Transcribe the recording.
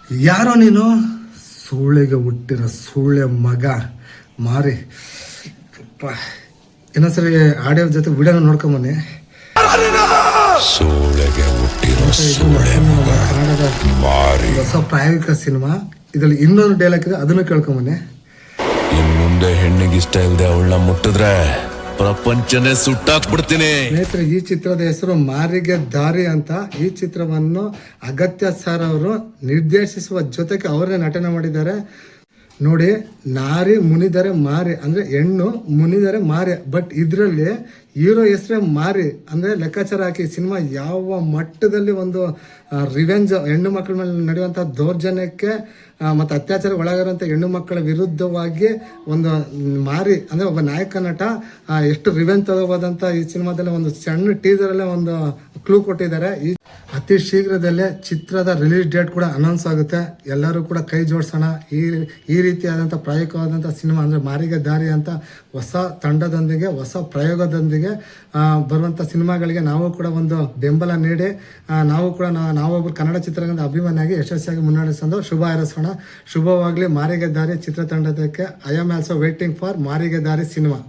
ಯಾರೋ ನೀನು ಸೂಳೆಗೆ ಹುಟ್ಟಿರೋ ಸೂಳೆ ಮಗ ಮಾರಿ. ಇನ್ನೊಂದ್ಸರಿ ಆಡಿಯೋ ಜೊತೆ ವಿಡಿಯೋನ ನೋಡ್ಕೊಂಬನ್ನಿ. ಸೂಳೆಗೆ ಹುಟ್ಟಿರೋ ಸೂಳೆ ಮಗ ಕನ್ನಡದ ಮಾರಿ. ಹೊಸ ಪ್ರಾಯೋಗಿಕ ಸಿನಿಮಾ. ಇದರಲ್ಲಿ ಇನ್ನೊಂದು ಡೈಲಾಗ್ ಇದೆ, ಅದನ್ನು ಕೇಳ್ಕೊಂಬನ್ನಿ. ಇನ್ ಮುಂದೆ ಹೆಣ್ಣಿಗೆ ಇಷ್ಟ ಇಲ್ಲದೆ ಅವಳನ್ನ ಮುಟ್ಟಿದ್ರೆ ಪ್ರಪಂಚನೇ ಸುಟ್ಟಾಕ್ಬಿಡ್ತೀನಿ. ಸ್ನೇಹಿತರೆ, ಈ ಚಿತ್ರದ ಹೆಸರು ಮಾರಿಗೆ ದಾರಿ ಅಂತ. ಈ ಚಿತ್ರವನ್ನು ಅಗತ್ಯ ಸರ್ ಅವರು ನಿರ್ದೇಶಿಸುವ ಜೊತೆಗೆ ಅವರೇ ನಟನೆ ಮಾಡಿದ್ದಾರೆ. ನೋಡಿ, ನಾರಿ ಮುನಿದರೆ ಮಾರಿ ಅಂದರೆ ಹೆಣ್ಣು ಮುನಿದರೆ ಮಾರಿ. ಬಟ್ ಇದರಲ್ಲಿ ಹೀರೋ ಹೆಸರೇ ಮಾರಿ ಅಂದರೆ ಲೆಕ್ಕಾಚಾರ ಹಾಕಿ ಸಿನಿಮಾ ಯಾವ ಮಟ್ಟದಲ್ಲಿ ಒಂದು ರಿವೆಂಜ್, ಹೆಣ್ಣು ಮಕ್ಕಳ ಮೇಲೆ ನಡೆಯುವಂಥ ದೌರ್ಜನ್ಯಕ್ಕೆ ಮತ್ತು ಅತ್ಯಾಚಾರಕ್ಕೆ ಒಳಗಾರುವಂಥ ಹೆಣ್ಣು ಮಕ್ಕಳ ವಿರುದ್ಧವಾಗಿ ಒಂದು ಮಾರಿ ಅಂದರೆ ಒಬ್ಬ ನಾಯಕ ನಟ ಎಷ್ಟು ರಿವೆಂಜ್ ತಗೋಬೋದಂತ ಈ ಸಿನಿಮಾದಲ್ಲಿ ಒಂದು ಸಣ್ಣ ಟೀಸರಲ್ಲೇ ಒಂದು ಕ್ಲೂ ಕೊಟ್ಟಿದ್ದಾರೆ. ಈ ಅತಿ ಶೀಘ್ರದಲ್ಲೇ ಚಿತ್ರದ ರಿಲೀಸ್ ಡೇಟ್ ಕೂಡ ಅನೌನ್ಸ್ ಆಗುತ್ತೆ. ಎಲ್ಲರೂ ಕೂಡ ಕೈ ಜೋಡಿಸೋಣ. ಈ ರೀತಿಯಾದಂಥ ಪ್ರಾಯೋಗಿಕವಾದಂಥ ಸಿನಿಮಾ ಅಂದರೆ ಮಾರಿಗೆ ದಾರಿ ಅಂತ ಹೊಸ ತಂಡದೊಂದಿಗೆ ಹೊಸ ಪ್ರಯೋಗದೊಂದಿಗೆ ಬರುವಂಥ ಸಿನಿಮಾಗಳಿಗೆ ನಾವು ಕೂಡ ಒಂದು ಬೆಂಬಲ ನೀಡಿ ನಾವು ಕೂಡ ನಾವೊಬ್ಬರು ಕನ್ನಡ ಚಿತ್ರರಂಗದ ಅಭಿಮಾನಿಯಾಗಿ ಯಶಸ್ವಿಯಾಗಿ ಮುನ್ನಡೆಸೋದು ಶುಭ ಹಾರೈಸೋಣ. ಶುಭವಾಗಲಿ ಮಾರಿಗೆ ದಾರಿ ಚಿತ್ರತಂಡದಕ್ಕೆ. I am also waiting for Marige Daari cinema.